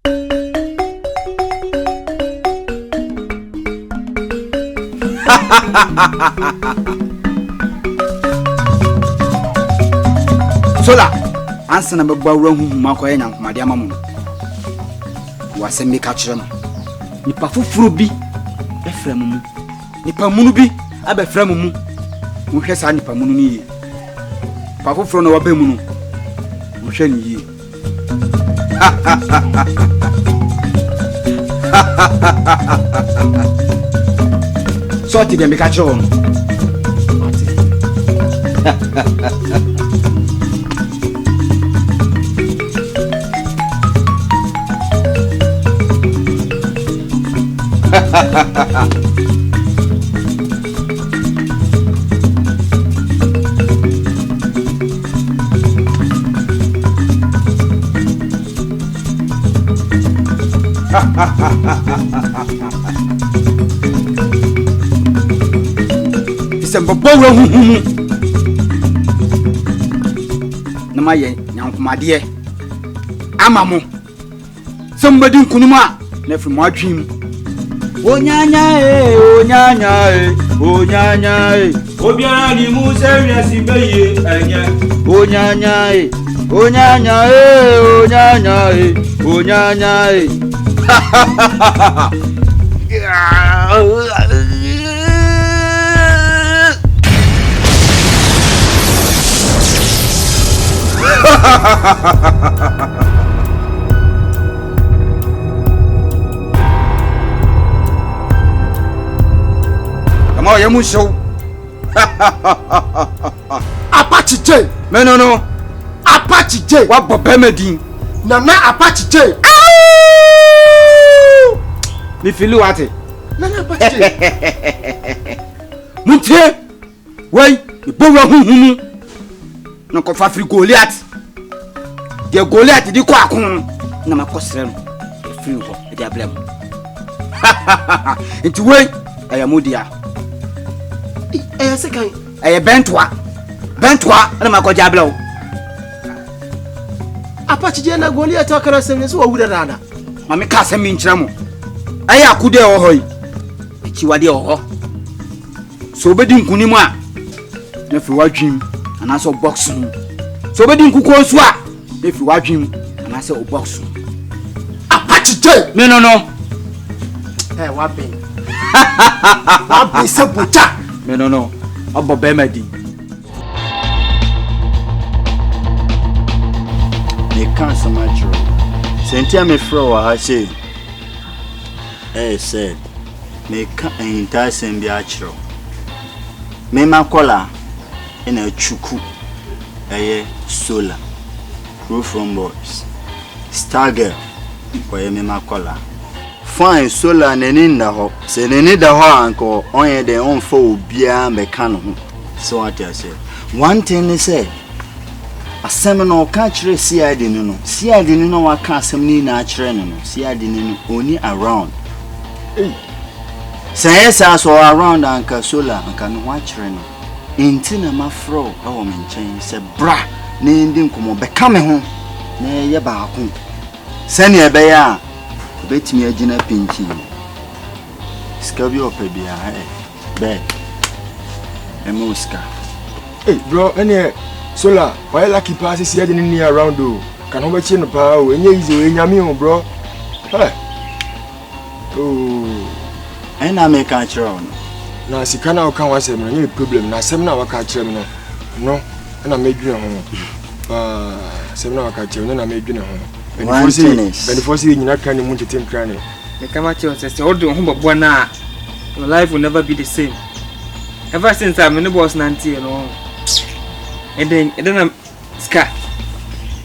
Sola, answer number Baron Makoyan and Madiamam. Was a make catcher. Nipa Frubi, a fremu. Nipa Munubi, a befremu. Who has any Pamuni? Pafu from our Bemunu. Who shall ye? Sorted and make a job. It's a bobo. No, my young, my dear. Amamu. Somebody kunuma, never my dream. Oh, nyanya, oh, nyanya, oh, nyanya, oh, biani museria sibaye, oh, nyanya, oh, nyanya, oh, nyanya, oh, nyanya. Ha ha ha Come on, you show. Apache J. No. Apache J. What Bobemedin? Nana Apache J. Me feel at it. Nana Apache J. Muntie. Why? You bow no kofa free Goliath. The Goliath di kwa kun na makosrem. The free ho e dia blem. Nti wey ayamudia. Second. Bentwa na makoja blem. Apache je na Goliath akara sem so wura rana. Mame ka sem nkyira mo. Akude o hoyi. Echiwade o ho. So obedi nkunimu a na fi wadwim ana so boxing. So obedi nkuko nso a na fi wadwim ana so boxing. Apache J. No. Wabe. Wabe se buta. No. Obo Bemedi. Me can't so much. Sentia me fro ha say. Said. Me can't entire sem bi achro. Me makola in a chuku. Solar. WHERE boys. Star girl. Boy me makola. Fine solar neni da ho. Se neni da ho anko onye de on fo bia meka no ho. So what I say. One thing they say. Asem no ka kire CID ni no. CID ni no wa ka asem ni na kire no. CID ni no oni around. Say so around anka solar anka no wa kire no. Inti na mafro awo menchen se bra na ndi nkomo beka me ho na ye ba ko. Sani ebe ya betimi agina pinki. Skabi opebia bed. Emuska. Hey bro, any solar, why lucky passes here in around do? Can we change the power? When you easy, when bro. Hey. Oh. And I make a tron. Now, see, can I come once a problem? Now, 7 hours catch him. No, and I made you home. 7 hours catch him, and I made you home. And before seeing you not kind of want to think cranny. The Camacho says, "Oh, do home, but your life will never be the same. Ever since I'm in the boss 90 and all. And then I'm scar.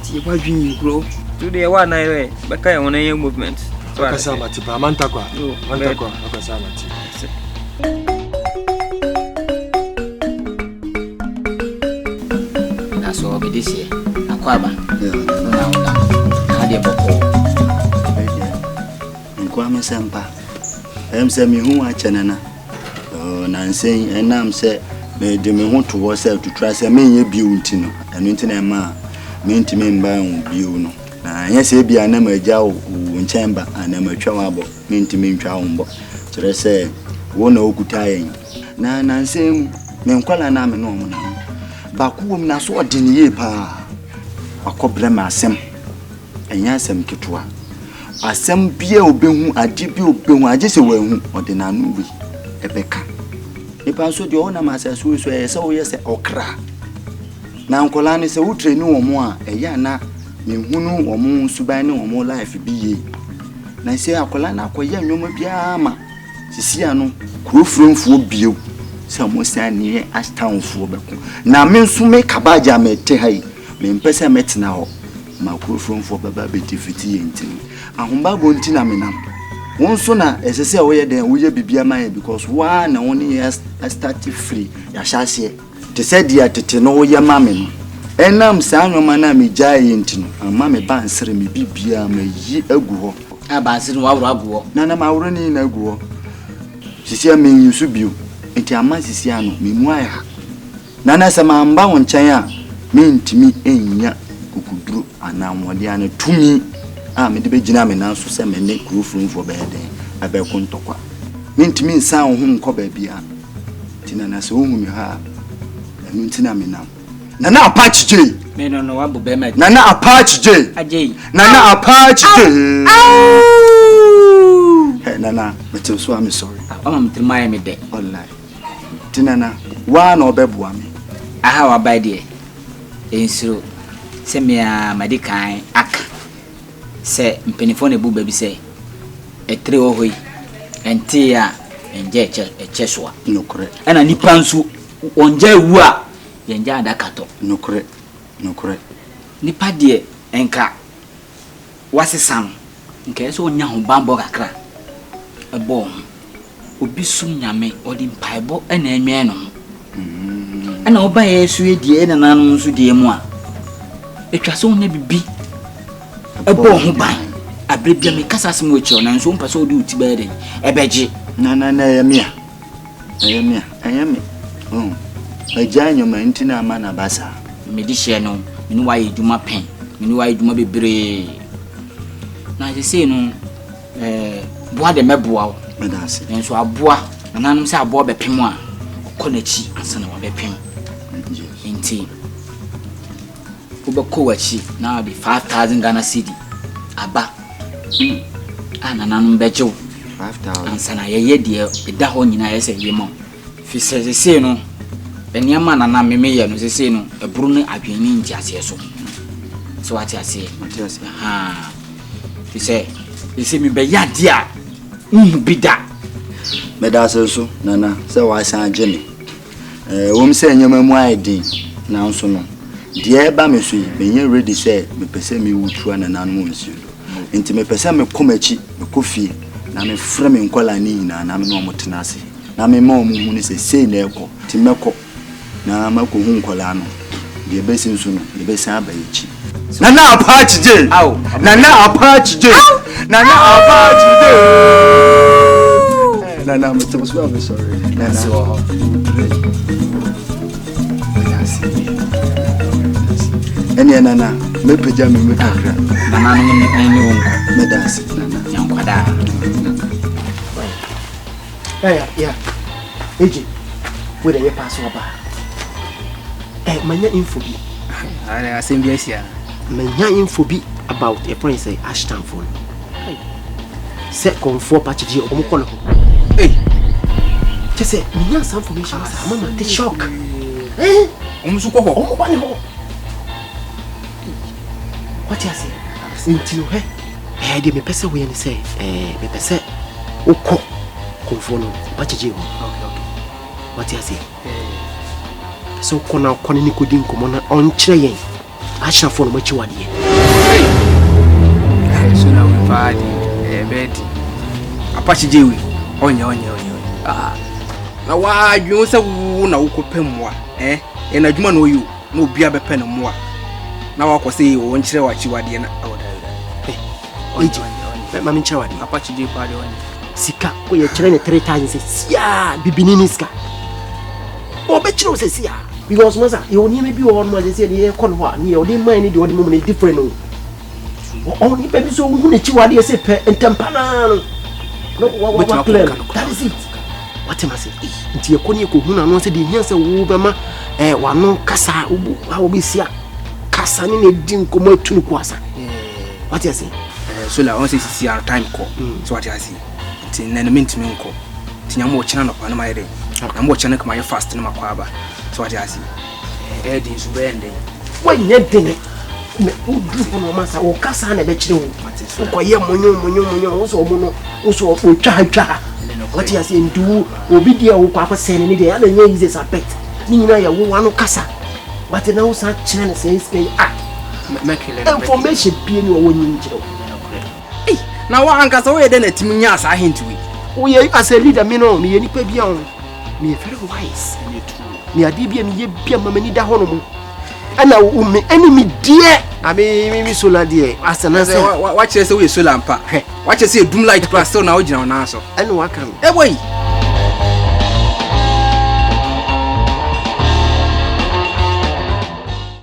See what you grow. Today, 1 night, but I want a movement. So I saw my tip. I'm Mantakwa. Mantakwa. That's all be this year. Akwaba. Now, Nadia Boko. Nkwame sempa. Say me who a chanana. Nancy, and I'm say, me de me want to yourself to try say me ye beauty no. And internet ma, me to me buy on view no. Yes, be a name a jaw chamber and I'm a chawabo, mean to mean chawumbo. So they say, one o kutayen. Na Nancy, Menquala Nam and Norman. Bakum na so dini pa. A coblema sem. And yasem kitua. A sem beer obehu, a debut behu, I just away or the nanubi. A becca. If I saw the owner myself, so yes, okra. Now Colani say, who train no more, a yana, Nimunu or moon subano or more life be ye. Na say, a colana, quaya no more piama. Siciano, Krofrom for Bio. Some was near Ashtown for Beco. Now, men soon make a baja me tehai. Men pesa met now. My Krofrom for Baba Betty and Tin. A humbago tinamina. One sooner, as I say, away then will be my because one only has started free. I shall say, to say, dear, to know your mammy. And I'm saying, your man, giant, and mammy banser me be me ye a go. I banser while I go. None of my running a go. She said, me you should be. It's a massiciano, meanwhile. Nana sama bound chaya, mean to me, ain't ya, who could do, and now one diana to me. Ah, me the Benjamin now so send me neck roof room for bed. I bear contokwa. Mean to me, sound whom cobe bia. Tina so whom you have. I mean, Tina me now. Nana Apache J. Me no know what be met. Nana Apache J. A J. Nana Apache J. Hey, Nana, but so I'm sorry. I'm to Miami day. All right. Tinana, one or bebuami. I have a bad day. In so, send me a medical act. Say, Penifone boo baby say, a 3 away, and tea and jet a cheswa. No correct. And a nipansu on Jewa, Yanja da cato. No correct. No correct. Nipa dear, and car. What's the sound? In case on young bambo cra. A bomb. Ubi soon yame or in piebo and a miano. And I'll buy a sweet dear and an unknown to dear moi. It was only be. A bomb by a break me casas much on and soon pass all do to bed. A beji. Nana, I am here. I am here. Oh, a giant mantina manabasa. Mediciano, in why you do my pen, in why you do my baby. Now they say no, bois de meboa, and so I bois, and I'm say I bought a pimoa, Konechi, and son of a pim. In tea. Ubakoachi, now the 5,000 Ghana city. Abba, and an unbejo 5,000. And son, I hear dear, a dahon in I say, Yemo. If he says, say no, and your man and I may say no, a Bruno Abinin Jasso. So what I say, ah, he say, you see me by Yadia, be that. Medaso, Nana, so I say, Jenny. Wom say, your memoir, Dean, now so no. Dear Bamisui, when you ready say, me pese me would run an animal. Into me pese me comechi, me coffee, na me framing colani, and I'm no motinasi. Na me mom who is a say neko, Timeko, na Mako hum colano, the basin soon, the basin abachi. Nana Apache J. Nana Apache J. Nana Apache J. Nana, I'm sorry. Nana. Any Nana, me pajama me kakra. Nana, anyone, Medas, Nana, young quada. Yeah. AJ, where are you passing over? My info be. I same yes, yeah. My info be about a friend say Ashton phone. Set comfort patch or Mokolo. Hey, just say, me young some information. Mama, the shock. Eh? What you say? Into her. Eh, they me pesa we and say, me pesa. Oko. Conform patch. What you say? So kona ni kudin komona on train. Asha for much one year. So now we party, bed. Apache Jewi. Onya. Ah. Now why you say na ukopemwa? And a juma no you no be a pen more. Now I can say you won't share what you are the Mammy Chawadi, Apache J party on Sika, we are training 3 times. Yeah, Bibiniska. Oh, bet you says, yeah. Because, Mother, you only may be on what they say, the aircon one, you only mind the only moment different. Only baby so who you are say and tampana. No, what plan? That is it. What am I saying? Nti yakoni ko huna no say the nyansa wo bema wano kasa how be sia kasa ni ne din komo tunu kwasa. What you say? So la on say CR time call. So what you say? Nti na no mentimi nko. Nti nyamo china no pa na my day. Na mo china kama fast na makwaba. So what you say? Din so be ending. When you think me udu for masa o kasa na be chire wo ko ye monyo so mo no so o twa what you say ndu obi dia wo kwa sene ni dia na nya use sapet ni nyina ya wo wano kasa but na wo sa chire na say information bi ni wo nyi chire na wa ankasa wo ye de na timi nya asa hintu wi wo ye as a leader me no me ye nipa bia on me very wise me ade bia me ye bia mama ni da hono mo ana umi enemy dear me solar dear asana say watch say we solar mpa watch say doom light plus so na o gina na so eno waka boy